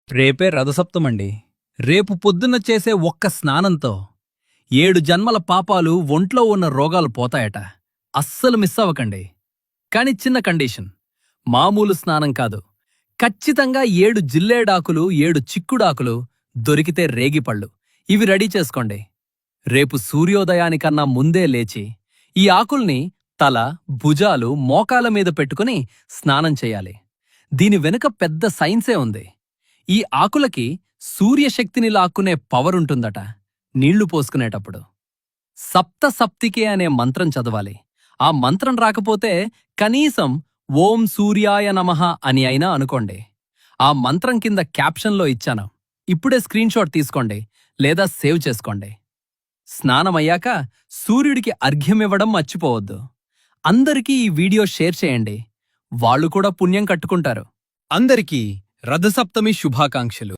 రేపే రథసప్తమండి. రేపు పొద్దున్న చేసే ఒక్క స్నానంతో 7 జన్మల పాపాలు, ఒంట్లో ఉన్న రోగాలు పోతాయట. అస్సలు మిస్ అవ్వకండి. కాని చిన్న కండీషన్. మామూలు స్నానం కాదు. ఖచ్చితంగా 7 జిల్లేడాకులు, 7 చిక్కుడాకులు, దొరికితే రేగిపళ్ళు ఇవి రెడీ చేసుకోండి. రేపు సూర్యోదయానికన్నా ముందే లేచి ఈ ఆకుల్ని తల, భుజాలు, మోకాల మీద పెట్టుకుని స్నానం చెయ్యాలి. దీని వెనుక పెద్ద సైన్సే ఉంది. ఈ ఆకులకి సూర్యశక్తిని లాక్కునే పవరుంటుందట. నీళ్లు పోసుకునేటప్పుడు సప్త సప్తికే అనే మంత్రం చదవాలి. ఆ మంత్రం రాకపోతే కనీసం ఓం సూర్యాయ నమః అని అయినా అనుకోండి. ఆ మంత్రం కింద క్యాప్షన్లో ఇచ్చాను. ఇప్పుడే స్క్రీన్షాట్ తీసుకోండి లేదా సేవ్ చేసుకోండి. స్నానమయ్యాక సూర్యుడికి అర్ఘ్యమివ్వడం మర్చిపోవద్దు. అందరికీ ఈ వీడియో షేర్ చేయండి. వాళ్ళు కూడా పుణ్యం కట్టుకుంటారు. అందరికీ రథసప్తమి శుభాకాంక్షలు.